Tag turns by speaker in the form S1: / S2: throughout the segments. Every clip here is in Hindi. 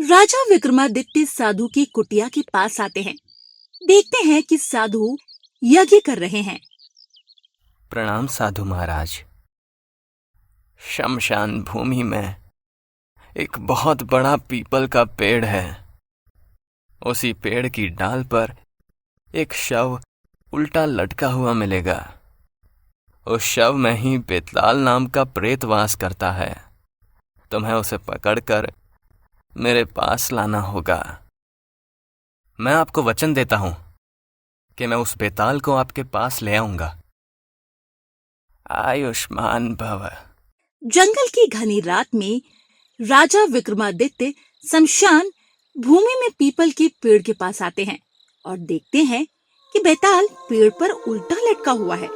S1: राजा विक्रमादित्य साधु की कुटिया के पास आते हैं। देखते हैं कि साधु यज्ञ कर रहे हैं।
S2: प्रणाम साधु महाराज। शमशान भूमि में एक बहुत बड़ा पीपल का पेड़ है। उसी पेड़ की डाल पर एक शव उल्टा लटका हुआ मिलेगा। उस शव में ही बेताल नाम का प्रेत वास करता है। तुम्हें उसे पकड़कर मेरे पास लाना होगा। मैं आपको वचन देता हूं कि मैं उस बेताल को आपके पास ले आऊंगा। आयुष्मान भव।
S1: जंगल की घनी रात में राजा विक्रमादित्य शमशान भूमि में पीपल के पेड़ के पास आते हैं और देखते हैं कि बेताल पेड़ पर उल्टा लटका हुआ है।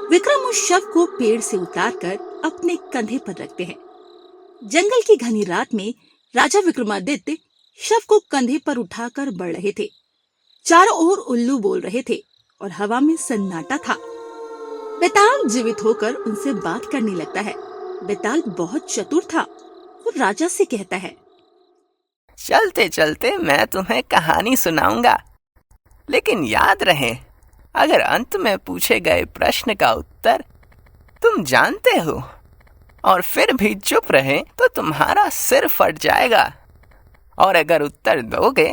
S1: विक्रम उस शव को पेड़ से उतारकर अपने कंधे पर रखते हैं। जंगल की घनी रात में राजा विक्रमादित्य शव को कंधे पर उठाकर बढ़ रहे थे। चारों ओर उल्लू बोल रहे थे और हवा में सन्नाटा था। बेताल जीवित होकर उनसे बात करने लगता है। बेताल बहुत चतुर था। वो राजा से कहता है,
S2: चलते चलते मैं तुम्हें कहानी सुनाऊंगा, लेकिन याद रहे, अगर अंत में पूछे गए प्रश्न का उत्तर तुम जानते हो और फिर भी चुप रहे तो तुम्हारा सिर फट जाएगा, और अगर उत्तर दोगे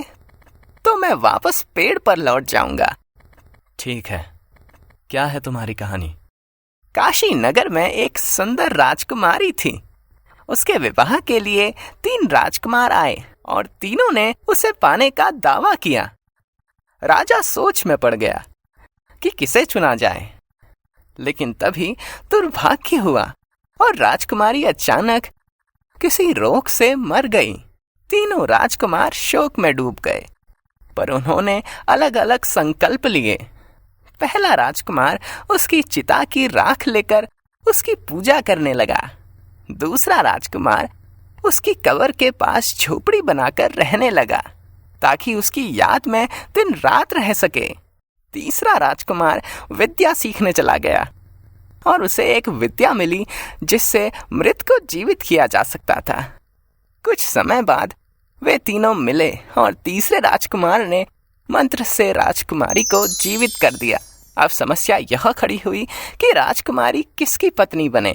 S2: तो मैं वापस पेड़ पर लौट जाऊंगा। ठीक है, क्या है तुम्हारी कहानी? काशी नगर में एक सुंदर राजकुमारी थी। उसके विवाह के लिए 3 राजकुमार आए और तीनों ने उसे पाने का दावा किया। राजा सोच में पड़ गया कि किसे चुना जाए, लेकिन तभी दुर्भाग्य हुआ और राजकुमारी अचानक किसी रोग से मर गई। तीनों राजकुमार शोक में डूब गए, पर उन्होंने अलग अलग संकल्प लिए। पहला राजकुमार उसकी चिता की राख लेकर उसकी पूजा करने लगा। दूसरा राजकुमार उसकी कब्र के पास झोपड़ी बनाकर रहने लगा ताकि उसकी याद में दिन रात रह सके। तीसरा राजकुमार विद्या सीखने चला गया और उसे एक विद्या मिली जिससे मृत को जीवित किया जा सकता था। कुछ समय बाद वे तीनों मिले और तीसरे राजकुमार ने मंत्र से राजकुमारी को जीवित कर दिया। अब समस्या यह खड़ी हुई कि राजकुमारी किसकी पत्नी बने?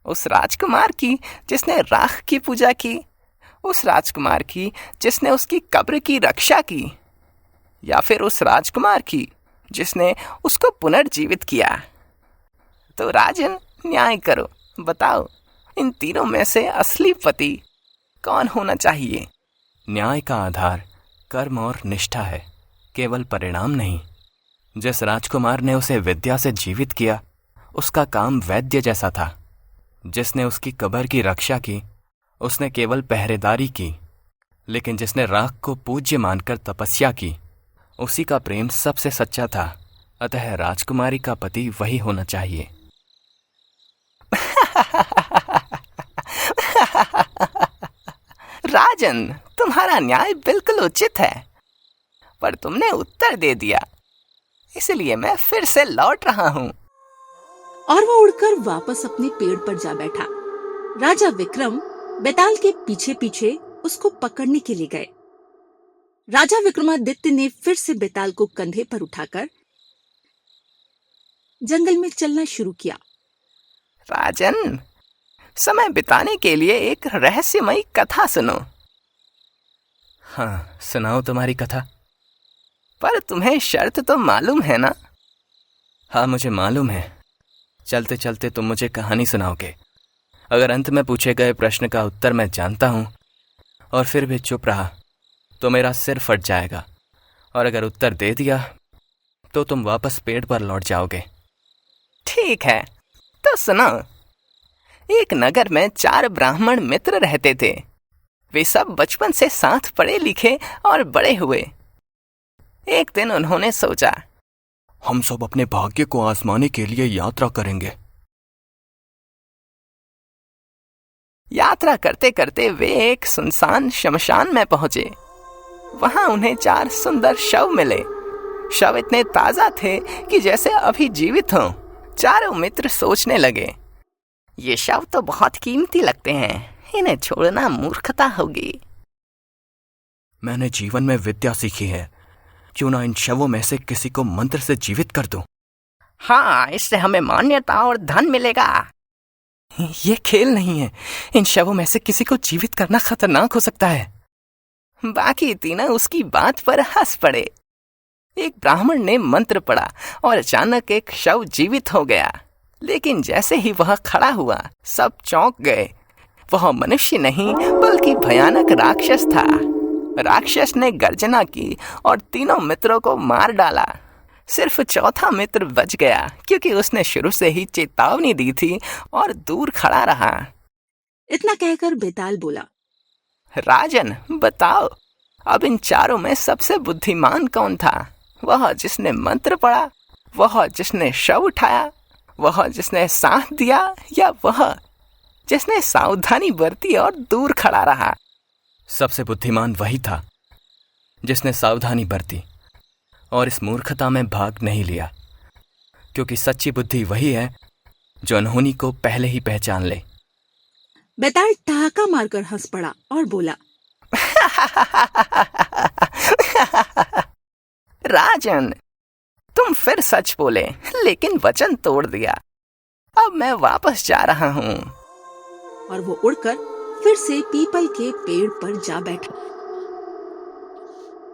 S2: उस राजकुमार की जिसने राख की पूजा की, उस राजकुमार की जिसने उसकी कब्र की रक्षा की, या फिर उस राजकुमार की जिसने उसको पुनर्जीवित किया? तो राजन, न्याय करो, बताओ इन तीनों में से असली पति कौन होना चाहिए? न्याय का आधार कर्म और निष्ठा है, केवल परिणाम नहीं। जिस राजकुमार ने उसे विद्या से जीवित किया, उसका काम वैद्य जैसा था। जिसने उसकी कब्र की रक्षा की, उसने केवल पहरेदारी की, लेकिन जिसने राख को पूज्य मानकर तपस्या की, उसी का प्रेम सबसे सच्चा था। अतः राजकुमारी का पति वही होना चाहिए। राजन, तुम्हारा न्याय बिल्कुल उचित है, पर तुमने उत्तर दे दिया, इसलिए मैं फिर से लौट रहा हूँ।
S1: और वो उड़कर वापस अपने पेड़ पर जा बैठा। राजा विक्रम बेताल के पीछे पीछे उसको पकड़ने के लिए गए। राजा विक्रमादित्य ने फिर से बेताल को कंधे पर उठाकर जंगल में चलना शुरू किया।
S2: राजन, समय बिताने के लिए एक रहस्यमयी कथा सुनो। हाँ, सुनाओ तुम्हारी कथा। पर तुम्हें शर्त तो मालूम है ना? हाँ, मुझे मालूम है। चलते चलते तुम मुझे कहानी सुनाओगे। अगर अंत में पूछे गए प्रश्न का उत्तर मैं जानता हूँ और फिर भी चुप रहा तो मेरा सिर फट जाएगा, और अगर उत्तर दे दिया तो तुम वापस पेड़ पर लौट जाओगे। ठीक है, तो सुनो। एक नगर में 4 ब्राह्मण मित्र रहते थे। वे सब बचपन से साथ पढ़े लिखे और बड़े हुए। एक दिन उन्होंने सोचा, हम सब अपने भाग्य को आजमाने के लिए यात्रा करेंगे। यात्रा करते करते वे एक सुनसान शमशान में पहुंचे। वहां उन्हें 4 सुंदर शव मिले। शव इतने ताजा थे कि जैसे अभी जीवित हों। चारों मित्र सोचने लगे, ये शव तो बहुत कीमती लगते हैं, इन्हें छोड़ना मूर्खता होगी।
S3: मैंने जीवन में विद्या सीखी है, क्यों ना इन शवों में से किसी को मंत्र से जीवित कर दूं।
S2: हाँ, इससे हमें मान्यता और धन मिलेगा।
S3: ये खेल नहीं है, इन शवों में से किसी को जीवित करना खतरनाक हो सकता है।
S2: बाकी तीनों उसकी बात पर हंस पड़े। एक ब्राह्मण ने मंत्र पढ़ा और अचानक एक शव जीवित हो गया। लेकिन जैसे ही वह खड़ा हुआ, सब चौंक गए। वह मनुष्य नहीं बल्कि भयानक राक्षस था। राक्षस ने गर्जना की और तीनों मित्रों को मार डाला। सिर्फ चौथा मित्र बच गया, क्योंकि उसने शुरू से ही चेतावनी दी थी और दूर खड़ा रहा।
S1: इतना कहकर बेताल बोला,
S2: राजन, बताओ, अब इन चारों में सबसे बुद्धिमान कौन था? वह जिसने मंत्र पढ़ा, वह जिसने शव उठाया, वह जिसने साथ दिया, या वह जिसने सावधानी बरती और दूर खड़ा रहा?
S3: सबसे बुद्धिमान वही था जिसने सावधानी बरती और इस मूर्खता में भाग नहीं लिया, क्योंकि सच्ची बुद्धि वही है जो अनहोनी को पहले ही पहचान ले।
S1: बेताल ठहाका मारकर हंस पड़ा और बोला,
S2: राजन, तुम फिर सच बोले, लेकिन वचन तोड़ दिया। अब मैं वापस जा रहा हूँ।
S1: और वो उड़कर फिर से पीपल के पेड़ पर जा बैठा।